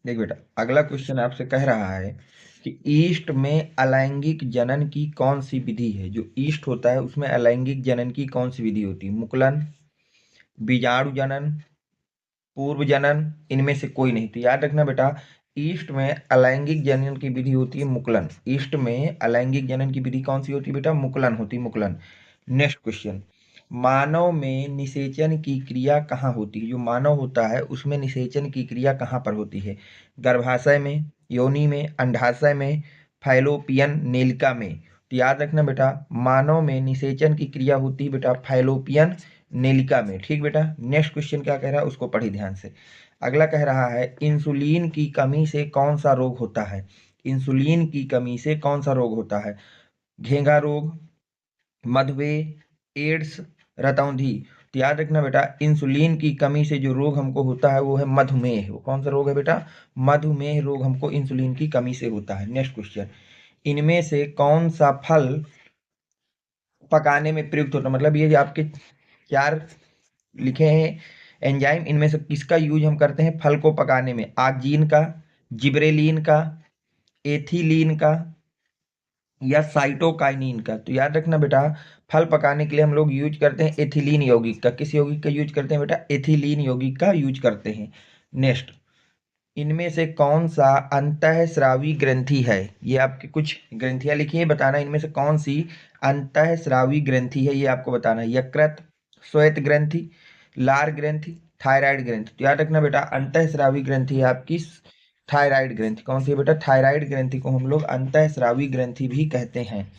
देख बेटा, अगला क्वेश्चन आपसे कह रहा है कि ईस्ट में अलैंगिक जनन की कौन सी विधि है। जो ईस्ट होता है उसमें अलैंगिक जनन की कौन सी विधि होती है। मुकुलन, बीजाणु जनन, पूर्व जनन, इनमें से कोई नहीं। तो याद रखना बेटा, ईस्ट में अलैंगिक जनन की विधि होती है मुकुलन। ईस्ट में अलैंगिक जनन की विधि कौन सी होती है बेटा, मुकुलन होती है, मुकुलन। नेक्स्ट क्वेश्चन, मानव में निषेचन की क्रिया कहाँ होती है। जो मानव होता है उसमें निषेचन की क्रिया कहाँ पर होती है। गर्भाशय में, योनि में, अंडाशय में, फैलोपियन नेलिका में। तो याद रखना बेटा, मानव में निषेचन की क्रिया होती है बेटा फैलोपियन नेलिका में। ठीक बेटा। नेक्स्ट क्वेश्चन क्या कह रहा है उसको पढ़िए ध्यान से। अगला कह रहा है इंसुलिन की कमी से कौन सा रोग होता है। इंसुलिन की कमी से कौन सा रोग होता है। घेंघा रोग, मधुमेह, एड्स, रतौंधी। तो याद रखना बेटा, इंसुलिन की कमी से जो रोग हमको होता है वो है मधुमेह। वो कौन सा रोग है बेटा, मधुमेह रोग हमको इंसुलिन की कमी से होता है। नेक्स्ट क्वेश्चन, इनमें से कौन सा फल पकाने में प्रयुक्त होता है। मतलब ये जो आपके चार लिखे हैं एंजाइम, इनमें से किसका यूज हम करते हैं फल को पकाने में। आक्जीन का, जिब्रेलिन का, एथिलीन का, या साइटोकाइनिन का। तो याद रखना बेटा, फल पकाने के लिए हम लोग यूज करते हैं एथिलीन यौगिक का। किस यौगिक का यूज करते हैं बेटा, एथिलीन यौगिक का यूज करते हैं। नेक्स्ट, इनमें से कौन सा अंतःस्रावी ग्रंथि है। ये आपकी कुछ ग्रंथियां लिखी है, बताना इनमें से कौन सी अंतःस्रावी ग्रंथि है, ये आपको बताना है। यकृत, श्वेत ग्रंथि, लार ग्रंथि, थायराइड ग्रंथि। तो याद रखना बेटा, अंतःस्रावी ग्रंथि है आपकी थायराइड ग्रंथि। कौन सी है बेटा, थायराइड ग्रंथि को हम लोग अंतःस्रावी ग्रंथि भी कहते हैं।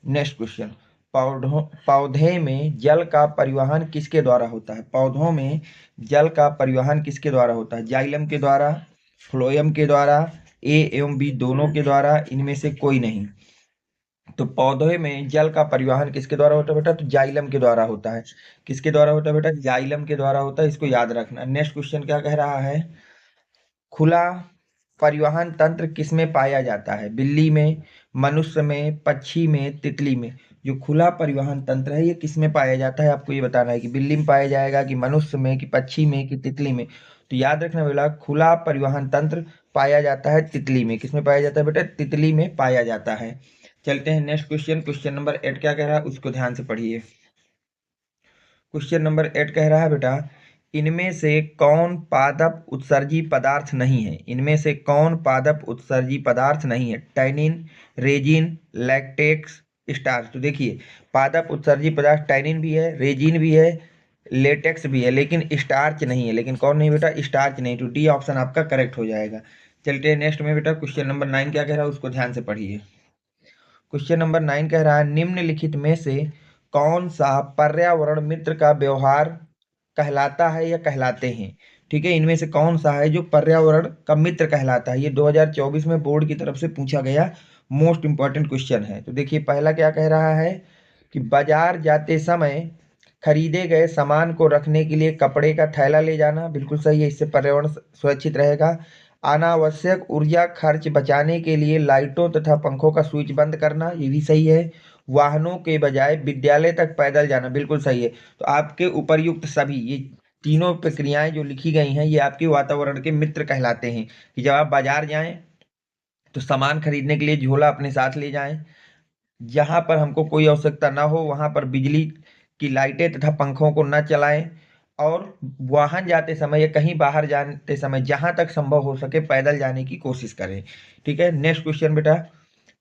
नेक्स्ट क्वेश्चन, पौधे में जल का परिवहन किसके द्वारा होता है। पौधों में जल का परिवहन किसके द्वारा होता है। जाइलम के द्वारा, फ्लोएम के द्वारा, ए एवं बी दोनों के द्वारा, इनमें से कोई नहीं। तो पौधे में जल का परिवहन किसके द्वारा होता है बेटा, तो जाइलम के द्वारा होता है। किसके द्वारा होता है बेटा, जाइलम के द्वारा होता है, इसको याद रखना। नेक्स्ट क्वेश्चन क्या कह रहा है, खुला परिवहन तंत्र किसमें पाया जाता है। बिल्ली में, मनुष्य में, पक्षी में, तितली में। जो खुला परिवहन तंत्र है ये किसमें पाया जाता है, आपको ये बताना है कि बिल्ली में पाया जाएगा, कि मनुष्य में, कि पक्षी में, कि तितली में। तो याद रखना बेटा, खुला परिवहन तंत्र पाया जाता है तितली में। किसमें पाया जाता है बेटा, तितली में पाया जाता है। चलते हैं नेक्स्ट क्वेश्चन। क्वेश्चन नंबर 8 क्या कह रहा है उसको ध्यान से पढ़िए। क्वेश्चन नंबर 8 कह रहा है बेटा, इनमें से कौन पादप उत्सर्जी पदार्थ नहीं है। इनमें से कौन पादप उत्सर्जी पदार्थ नहीं है। Tannin, resin, latex, starch. तो देखिए, पादप उत्सर्जी पदार्थ टैनिन भी है, रेजिन भी है, लेटेक्स भी है, लेकिन स्टार्च नहीं है। लेकिन कौन नहीं बेटा, स्टार्च नहीं। तो डी ऑप्शन आपका करेक्ट हो जाएगा। चलते हैं नेक्स्ट में बेटा, क्वेश्चन नंबर 9 क्या कह रहा है उसको ध्यान से पढ़िए। क्वेश्चन नंबर 9 कह रहा है, निम्नलिखित में से कौन सा पर्यावरण मित्र का व्यवहार कहलाता है या कहलाते हैं। ठीक है, इनमें से कौन सा है जो पर्यावरण का मित्र कहलाता है। ये 2024 में बोर्ड की तरफ से पूछा गया मोस्ट इंपॉर्टेंट क्वेश्चन है। तो देखिए, पहला क्या कह रहा है कि बाजार जाते समय खरीदे गए सामान को रखने के लिए कपड़े का थैला ले जाना। बिल्कुल सही है, इससे पर्यावरण सुरक्षित रहेगा। अनावश्यक ऊर्जा खर्च बचाने के लिए लाइटों तथा पंखों का स्विच बंद करना, ये भी सही है। वाहनों के बजाय विद्यालय तक पैदल जाना, बिल्कुल सही है। तो आपके उपर्युक्त सभी ये तीनों प्रक्रियाएं जो लिखी गई हैं ये आपके वातावरण के मित्र कहलाते हैं। कि जब आप बाजार जाएं तो सामान खरीदने के लिए झोला अपने साथ ले जाएं। जहां पर हमको कोई आवश्यकता ना हो वहां पर बिजली की लाइटें तथा पंखों को न चलाएं। और वाहन जाते समय या कहीं बाहर जाते समय जहां तक संभव हो सके पैदल जाने की कोशिश करें। ठीक है, नेक्स्ट क्वेश्चन बेटा,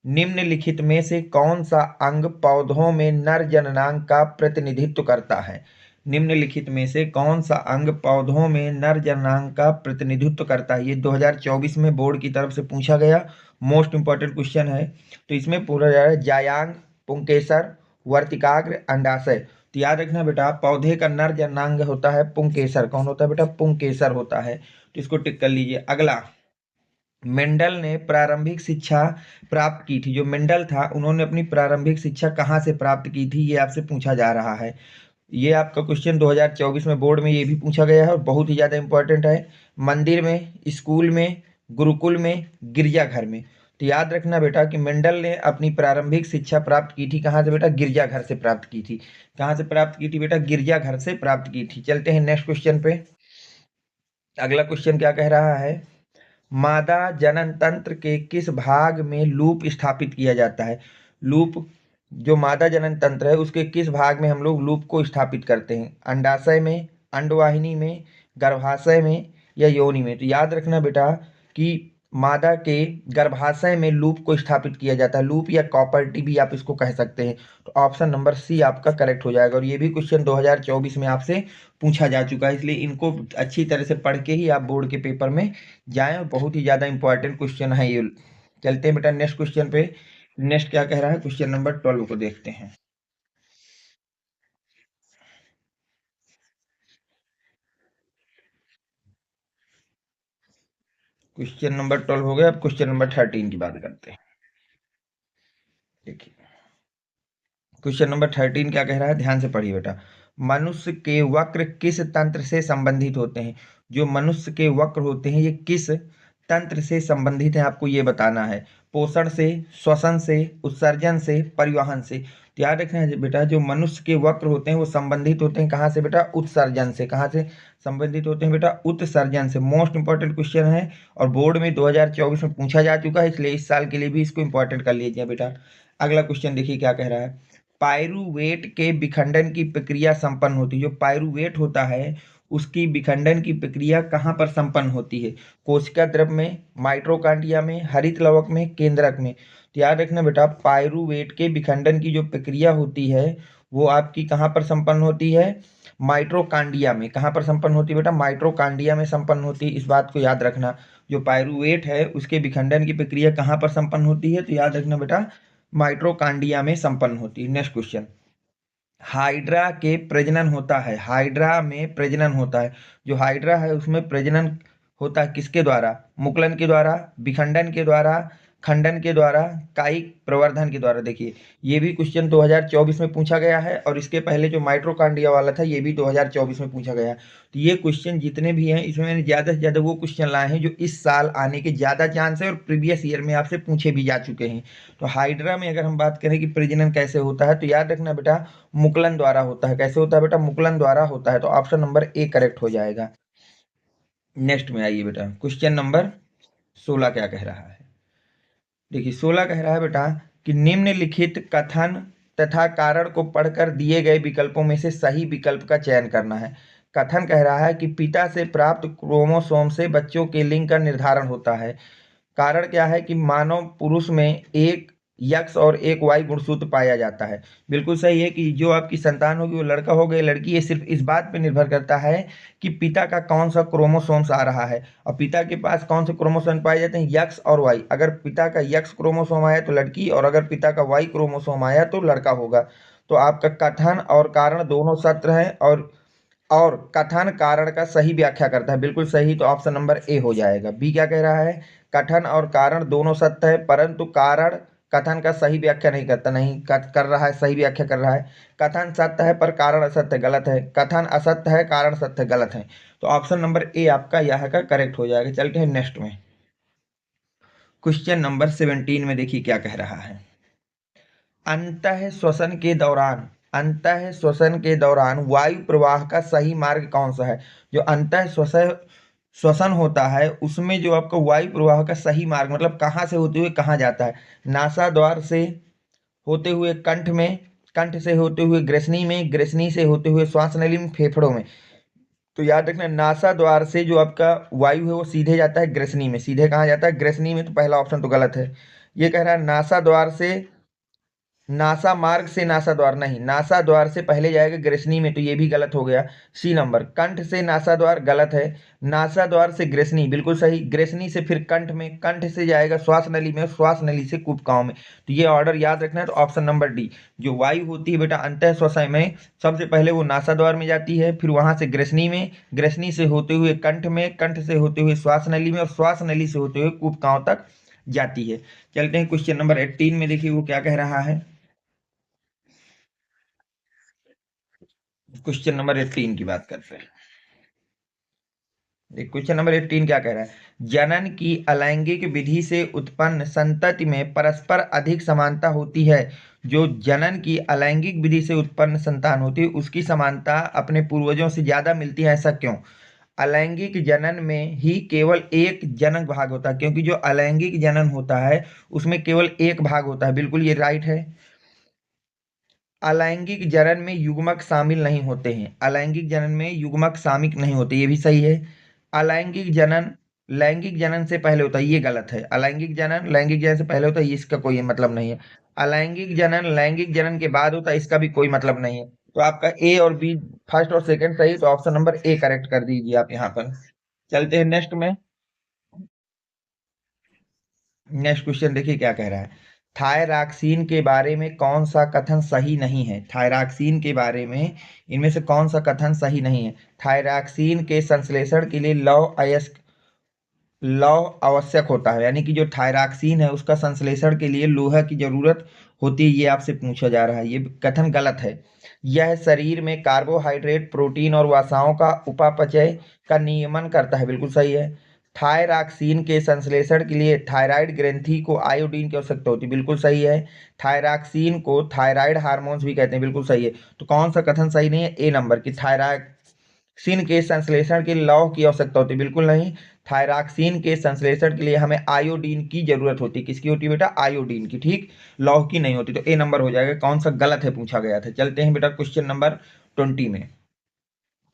निम्नलिखित में से कौन सा अंग पौधों में नर जननांग का प्रतिनिधित्व करता है। निम्नलिखित में से कौन सा अंग पौधों में नर जननांग का प्रतिनिधित्व करता है। ये 2024 में बोर्ड की तरफ से पूछा गया मोस्ट इंपॉर्टेंट क्वेश्चन है। तो इसमें पूरा जा रहा है जायांग, पुंकेसर, वर्तिकाग्र, अंडाशय। तो याद रखना बेटा, पौधे का नर जननांग होता है पुंकेसर। कौन होता है बेटा, पुंकेसर होता है। तो इसको टिक कर लीजिए। अगला, मेंडल ने प्रारंभिक शिक्षा प्राप्त की थी। जो मेंडल था उन्होंने अपनी प्रारंभिक शिक्षा कहाँ से प्राप्त की थी, ये आपसे पूछा जा रहा है। ये आपका क्वेश्चन 2024 में बोर्ड में ये भी पूछा गया है और बहुत ही ज़्यादा इंपॉर्टेंट है। मंदिर में, स्कूल में, गुरुकुल में, गिरजाघर में। तो याद रखना बेटा कि मेंडल ने अपनी प्रारंभिक शिक्षा प्राप्त की थी कहाँ से बेटा, गिरजाघर से प्राप्त की थी। कहाँ से प्राप्त की थी बेटा, गिरजाघर से प्राप्त की थी। चलते हैं नेक्स्ट क्वेश्चन पे। अगला क्वेश्चन क्या कह रहा है, मादा जनन तंत्र के किस भाग में लूप स्थापित किया जाता है? लूप, जो मादा जनन तंत्र है उसके किस भाग में हम लोग लूप को स्थापित करते हैं? अंडाशय में, अंडवाहिनी में, गर्भाशय में या योनि में? तो याद रखना बेटा कि मादा के गर्भाशय में लूप को स्थापित किया जाता है। लूप या कॉपर्टी भी आप इसको कह सकते हैं। तो ऑप्शन नंबर सी आपका करेक्ट हो जाएगा। और ये भी क्वेश्चन 2024 में आपसे पूछा जा चुका है, इसलिए इनको अच्छी तरह से पढ़ के ही आप बोर्ड के पेपर में जाएं। बहुत ही ज़्यादा इंपॉर्टेंट क्वेश्चन है ये। चलते हैं बेटा नेक्स्ट क्वेश्चन पे। नेक्स्ट क्या कह रहा है, क्वेश्चन नंबर 12 को देखते हैं। क्वेश्चन नंबर 12 हो गया। अब क्वेश्चन नंबर 13 की बात करते हैं। देखिए क्वेश्चन नंबर 13 क्या कह रहा है, ध्यान से पढ़िए बेटा। मनुष्य के वक्र किस तंत्र से संबंधित होते हैं? जो मनुष्य के वक्र होते हैं ये किस तंत्र से संबंधित है, आपको ये बताना है। पोषण से, श्वसन से, उत्सर्जन से, परिवहन से? तो याद रखना है बेटा, जो मनुष्य के वक्र होते हैं वो संबंधित होते हैं कहाँ से बेटा? उत्सर्जन से। कहाँ से संबंधित होते हैं बेटा? उत्सर्जन से। मोस्ट इंपॉर्टेंट क्वेश्चन है और बोर्ड में 2024 में पूछा जा चुका है, इसलिए इस साल के लिए भी इसको इंपॉर्टेंट कर लीजिए बेटा। अगला क्वेश्चन देखिए क्या कह रहा है। पाइरूवेट के विखंडन की प्रक्रिया संपन्न होती है। जो पाइरूवेट होता है उसकी विखंडन की प्रक्रिया कहाँ पर संपन्न होती है? कोशिका द्रव में, माइटोकॉन्ड्रिया में, हरित लवक में, केंद्रक में? तो याद रखना बेटा, पाइरूवेट के विखंडन की जो प्रक्रिया होती है वो आपकी कहाँ पर संपन्न होती है? माइटोकॉन्ड्रिया में। कहाँ पर संपन्न होती है बेटा? माइटोकॉन्ड्रिया में संपन्न होती है। इस बात को याद रखना। जो पाइरूवेट है उसके विखंडन की प्रक्रिया कहाँ पर संपन्न होती है? तो याद रखना बेटा, माइटोकॉन्ड्रिया में संपन्न होती है। Next question. हाइड्रा के प्रजनन होता है, हाइड्रा में प्रजनन होता है। जो हाइड्रा है उसमें प्रजनन होता है किसके द्वारा? मुकुलन के द्वारा, विखंडन के द्वारा, खंडन के द्वारा, कायिक प्रवर्धन के द्वारा? देखिए ये भी क्वेश्चन 2024 में पूछा गया है और इसके पहले जो माइटोकॉन्ड्रिया वाला था ये भी 2024 में पूछा गया है। तो ये क्वेश्चन जितने भी हैं इसमें मैंने ज़्यादा से ज़्यादा वो क्वेश्चन लाए हैं जो इस साल आने के ज़्यादा चांस है और प्रीवियस ईयर में आपसे पूछे भी जा चुके हैं। तो हाइड्रा में अगर हम बात करें कि प्रजनन कैसे होता है, तो याद रखना बेटा, मुकुलन द्वारा होता है। कैसे होता है बेटा? मुकुलन द्वारा होता है। तो ऑप्शन नंबर ए करेक्ट हो जाएगा। नेक्स्ट में आइए बेटा, क्वेश्चन नंबर 16 क्या कह रहा है। देखिए 16 कह रहा है बेटा कि निम्नलिखित कथन तथा कारण को पढ़कर दिए गए विकल्पों में से सही विकल्प का चयन करना है। कथन कह रहा है कि पिता से प्राप्त क्रोमोसोम से बच्चों के लिंग का निर्धारण होता है। कारण क्या है कि मानव पुरुष में एक यक्स और एक वाई गुणसूत्र पाया जाता है। बिल्कुल सही है कि जो आपकी संतान होगी वो लड़का होगा या लड़की, ये सिर्फ इस बात पे निर्भर करता है कि पिता का कौन सा क्रोमोसोम्स आ रहा है और पिता के पास कौन से क्रोमोसोम पाए जाते हैं, यक्स और वाई। अगर पिता का यक्स क्रोमोसोम आया तो लड़की, और अगर पिता का वाई क्रोमोसोम आया तो लड़का होगा। तो आपका कथन और कारण दोनों सत्य हैं और कथन कारण का सही व्याख्या करता है। बिल्कुल सही। तो ऑप्शन नंबर ए हो जाएगा। बी क्या कह रहा है? कथन और कारण दोनों सत्य है परंतु कारण कथन का सही व्याख्या नहीं करता। नहीं कर रहा है, सही व्याख्या कर रहा है। कथन सत्य है पर कारण असत्य, गलत है। कथन असत्य है, कारण सत्य, गलत है। तो ऑप्शन नंबर ए आपका यह का करेक्ट हो जाएगा। चलते हैं नेक्स्ट में। क्वेश्चन नंबर 17 में देखिए क्या कह रहा है। अंतः श्वसन के दौरान, अंतः श्वसन के दौरान वायु प्रवाह का सही मार्ग कौन सा है? जो अंतः श्वसन श्वसन होता है उसमें जो आपका वायु प्रवाह का सही मार्ग मतलब कहाँ से होते हुए कहाँ जाता है? नासा द्वार से होते हुए कंठ में, कंठ से होते हुए ग्रसनी में, ग्रसनी से होते हुए श्वास नली में, फेफड़ों में? तो याद रखना, नासा द्वार से जो आपका वायु है वो सीधे जाता है ग्रसनी में। सीधे कहाँ जाता है? ग्रसनी में। तो पहला ऑप्शन तो गलत है। ये कह रहा है नासा द्वार से, नासा मार्ग से नासा द्वार नहीं, नासा द्वार से पहले जाएगा ग्रेसनी में, तो ये भी गलत हो गया। C number. कंठ से नासा द्वार, गलत है। नासा द्वार से ग्रेसनी, बिल्कुल सही। ग्रेसनी से फिर कंठ में, कंठ से जाएगा श्वास नली में, श्वास नली से कूपकाओं में। तो ये ऑर्डर याद रखना है। तो ऑप्शन नंबर डी, जो वायु होती है बेटा अंतः श्वसन में, सबसे पहले वो नासा द्वार में जाती है, फिर वहां से ग्रेसनी में, ग्रेसनी से होते हुए कंठ में, कंठ से होते हुए श्वास नली में और श्वास नली से होते हुए कूपकाओं तक जाती है। चलते हैं क्वेश्चन नंबर 18 में। देखिए वो क्या कह रहा है। क्वेश्चन नंबर 18 की बात करते हैं। क्वेश्चन नंबर 18 क्या कह रहा है। जनन की अलैंगिक विधि से उत्पन्न संतति में परस्पर अधिक समानता होती है। जो जनन की अलैंगिक विधि से उत्पन्न संतान होती है उसकी समानता अपने पूर्वजों से ज्यादा मिलती है, ऐसा क्यों? अलैंगिक जनन में ही केवल एक जनक भाग होता है, क्योंकि जो अलैंगिक जनन होता है उसमें केवल एक भाग होता है। बिल्कुल ये राइट है। अलैंगिक जनन में युग्मक शामिल नहीं होते हैं, अलैंगिक जनन में युग्मक शामिल नहीं होते, ये भी सही है। अलैंगिक जनन लैंगिक जनन से पहले होता है, ये गलत है। अलैंगिक जनन लैंगिक जनन से पहले होता है, ये इसका कोई मतलब नहीं है। अलैंगिक जनन लैंगिक जनन के बाद होता है, इसका भी कोई मतलब नहीं है। तो आपका ए और बी, फर्स्ट और सेकंड सही, तो ऑप्शन नंबर ए करेक्ट कर दीजिए आप यहाँ पर। चलते हैं नेक्स्ट में। नेक्स्ट क्वेश्चन देखिए क्या कह रहा है। थायरॉक्सिन के बारे में कौन सा कथन सही नहीं है? थायरॉक्सिन के बारे में इनमें से कौन सा कथन सही नहीं है? थायरॉक्सिन के संश्लेषण के लिए लौह आवश्यक होता है, यानी कि जो थायरॉक्सिन है उसका संश्लेषण के लिए लोहा की जरूरत होती है, ये आपसे पूछा जा रहा है। ये कथन गलत है। यह शरीर में कार्बोहाइड्रेट, प्रोटीन और वसाओं का उपापचय का नियमन करता है, बिल्कुल सही है। थायरॉक्सिन के संश्लेषण के लिए थायराइड ग्रंथि को आयोडीन की आवश्यकता होती है, बिल्कुल सही है। थायरॉक्सिन को थायराइड हार्मोन्स भी कहते हैं, बिल्कुल सही है। तो कौन सा कथन सही नहीं है? ए नंबर की थायरॉक्सिन के संश्लेषण के लिए लौह की आवश्यकता होती है, बिल्कुल नहीं। थायरॉक्सिन के संश्लेषण के लिए हमें आयोडीन की जरूरत होती है, किसकी होती है बेटा? आयोडीन की, ठीक, लौह की नहीं होती। तो ए नंबर हो जाएगा। कौन सा गलत है पूछा गया था। चलते हैं बेटा क्वेश्चन नंबर 20 में।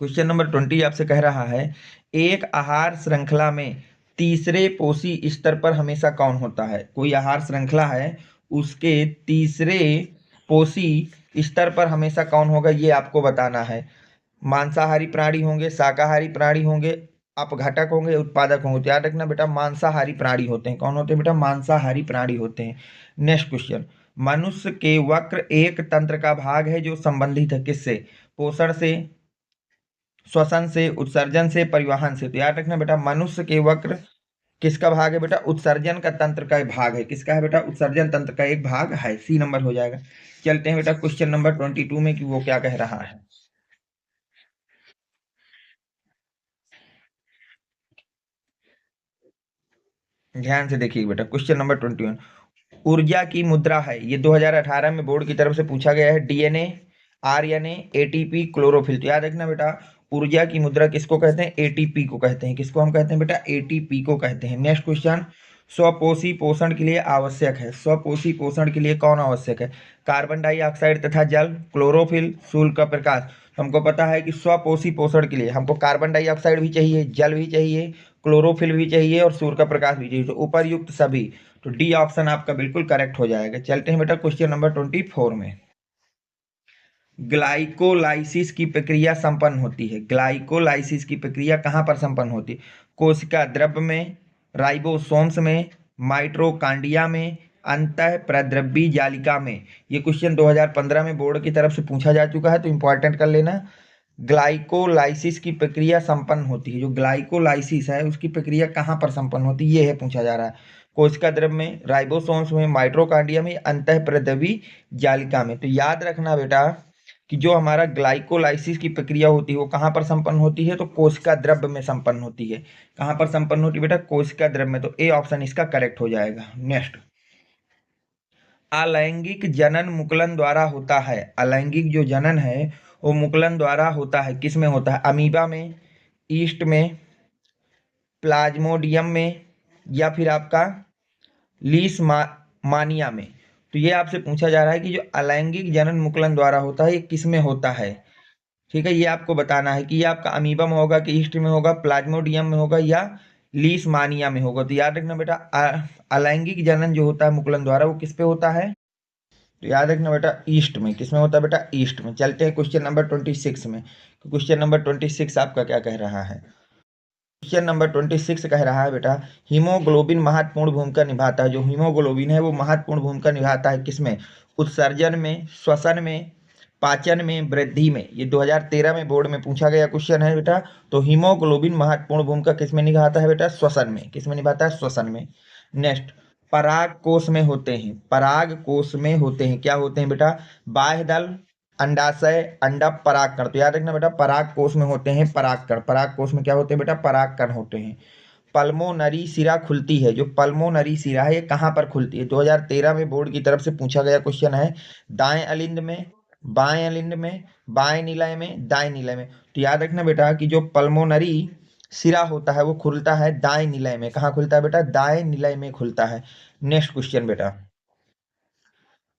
क्वेश्चन नंबर 20 आपसे कह रहा है, एक आहार श्रृंखला में तीसरे पोषी स्तर पर हमेशा कौन होता है? कोई आहार श्रृंखला है, उसके तीसरे पोषी स्तर पर हमेशा कौन होगा, ये आपको बताना है। मांसाहारी प्राणी होंगे, शाकाहारी प्राणी होंगे, अपघटक होंगे, उत्पादक होंगे। तो याद रखना बेटा, मांसाहारी प्राणी होते हैं। कौन होते हैं बेटा? मांसाहारी प्राणी होते हैं। नेक्स्ट क्वेश्चन, मनुष्य के वक्र एक तंत्र का भाग है जो संबंधित है किससे? पोषण से, श्वसन से, उत्सर्जन से, परिवहन से। तो याद रखना बेटा, मनुष्य के वक्र किसका भाग है बेटा? उत्सर्जन का तंत्र का एक भाग है। किसका है बेटा? उत्सर्जन तंत्र का एक भाग है। सी नंबर हो जाएगा। चलते हैं बेटा क्वेश्चन नंबर 22 में कि वो क्या कह रहा है। ध्यान से देखिए बेटा, क्वेश्चन नंबर 21, ऊर्जा की मुद्रा है, ये 2018 में बोर्ड की तरफ से पूछा गया है। DNA, RNA, ATP, chlorophyll. तो याद रखना बेटा, ऊर्जा की मुद्रा किसको कहते हैं? एटीपी को कहते हैं। किसको हम कहते हैं बेटा? एटीपी को कहते हैं। नेक्स्ट क्वेश्चन, स्वपोषी पोषण के लिए आवश्यक है। स्वपोषी पोषण के लिए कौन आवश्यक है? कार्बन डाइऑक्साइड तथा जल, क्लोरोफिल, सूर्य का प्रकाश। तो हमको पता है कि स्वपोषी पोषण के लिए हमको कार्बन डाइऑक्साइड भी चाहिए, जल भी चाहिए, क्लोरोफिल भी चाहिए और सूर्य का प्रकाश भी चाहिए। तो उपर्युक्त सभी, तो डी ऑप्शन आपका बिल्कुल करेक्ट हो जाएगा। चलते हैं बेटा क्वेश्चन नंबर 24 में। ग्लाइकोलाइसिस की प्रक्रिया संपन्न होती है। ग्लाइकोलाइसिस की प्रक्रिया कहाँ पर संपन्न होती है? कोशिका द्रव्य में, राइबोसोम्स में, माइटोकॉन्ड्रिया में, अंतः प्रद्रव्य जालिका में। ये क्वेश्चन 2015 में बोर्ड की तरफ से पूछा जा चुका है, तो इंपॉर्टेंट कर लेना। ग्लाइकोलाइसिस की प्रक्रिया संपन्न होती है, जो ग्लाइकोलाइसिस है उसकी प्रक्रिया कहाँ पर संपन्न होती है, ये है पूछा जा रहा है। कोशिका द्रव्य में, राइबोसोम्स में, माइटोकॉन्ड्रिया में, अंतःप्रद्रव्य जालिका में। तो याद रखना बेटा कि जो हमारा ग्लाइकोलाइसिस की प्रक्रिया होती है वो कहाँ पर संपन्न होती है? तो कोशिका द्रव्य में संपन्न होती है। कहाँ पर संपन्न होती है बेटा? कोशिका द्रव्य में। तो ए ऑप्शन इसका करेक्ट हो जाएगा। नेक्स्ट, अलैंगिक जनन मुकुलन द्वारा होता है। अलैंगिक जो जनन है वो मुकुलन द्वारा होता है। किस में होता है? अमीबा में, ईस्ट में, प्लाज्मोडियम में, या फिर आपका मानिया में। तो ये आपसे पूछा जा रहा है कि जो अलैंगिक जनन मुकुलन द्वारा होता है ये किस में होता है। ठीक है, ये आपको बताना है कि ये आपका अमीबा में होगा, कि ईस्ट में होगा, प्लाज्मोडियम में होगा, या लीशमानिया में होगा। तो याद रखना बेटा, अलैंगिक जनन जो होता है मुकुलन द्वारा वो किस पे होता है? तो याद रखना बेटा, ईस्ट में। किस में होता है बेटा? ईस्ट में। चलते हैं क्वेश्चन नंबर 26 में। तो क्वेश्चन नंबर 26 आपका क्या कह रहा है? क्वेश्चन नंबर 26 कह रहा है बेटा, हीमोग्लोबिन महत्वपूर्ण भूमिका निभाता है। जो हीमोग्लोबिन है वो महत्वपूर्ण भूमिका निभाता है किसमें? उत्सर्जन में, श्वसन में, पाचन में, वृद्धि में। ये 2013 में बोर्ड में पूछा गया क्वेश्चन है बेटा। तो हीमोग्लोबिन महत्वपूर्ण भूमिका किसमें निभाता है बेटा? श्वसन में। किसमें निभाता है? श्वसन में। नेक्स्ट, पराग कोष में होते हैं। पराग कोष में होते हैं, क्या होते हैं बेटा? बाह्य दल, अंडाशय, अंडा, परागकण। तो याद रखना बेटा, पराग कोष में होते हैं परागकण। पराग कोष में क्या होते हैं बेटा? परागकण होते हैं। पल्मोनरी शिरा खुलती है। जो पल्मोनरी शिरा है ये कहाँ पर खुलती है? 2013 में बोर्ड की तरफ से पूछा गया क्वेश्चन है। दाएं अलिंद में, बाएं अलिंद में, बाएं निलय में, दाएं निलय में। तो याद रखना बेटा कि जो पल्मोनरी सिरा होता है वो खुलता है दाएं निलय में। कहाँ खुलता है बेटा? दाएं निलय में खुलता है। नेक्स्ट क्वेश्चन बेटा,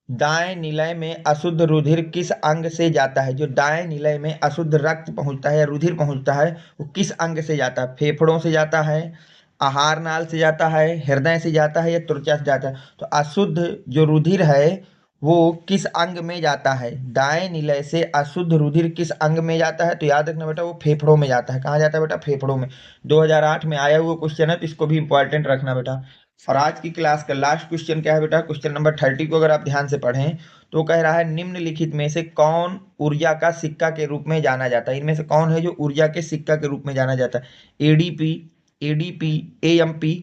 दाएं निलय में अशुद्ध रुधिर किस अंग से जाता है? जो दाएं निलय में अशुद्ध रक्त पहुंचता है या रुधिर पहुंचता है वो किस अंग से जाता है? फेफड़ों से जाता है, आहार नाल से जाता है, हृदय से जाता है या त्वचा से जाता है? तो अशुद्ध जो रुधिर है वो किस अंग में जाता है? दाएं निलय से अशुद्ध रुधिर किस अंग में जाता है? तो याद रखना बेटा वो फेफड़ों में जाता है। कहाँ जाता है बेटा? फेफड़ों में। 2008 में आया हुआ क्वेश्चन है तो इसको भी इंपॉर्टेंट रखना बेटा। और आज की क्लास का लास्ट क्वेश्चन क्या है बेटा? क्वेश्चन नंबर 30 को अगर आप ध्यान से पढ़ें तो कह रहा है निम्नलिखित में से कौन ऊर्जा का सिक्का के रूप में जाना जाता है? इनमें से कौन है जो ऊर्जा के सिक्का के रूप में जाना जाता है? एडीपी, एडीपी, एएमपी,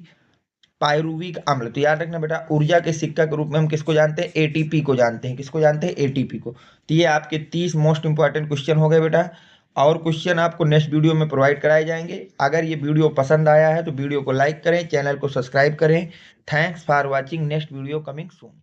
पायरुविक अम्ल। तो याद रखना बेटा ऊर्जा के सिक्का के रूप में हम किसको जानते हैं? एटीपी को जानते हैं। किसको जानते हैं? एटीपी को। तो ये आपके 30 मोस्ट इंपॉर्टेंट क्वेश्चन हो गए बेटा। और क्वेश्चन आपको नेक्स्ट वीडियो में प्रोवाइड कराए जाएंगे। अगर ये वीडियो पसंद आया है तो वीडियो को लाइक करें, चैनल को सब्सक्राइब करें। Thanks for watching, next video coming soon.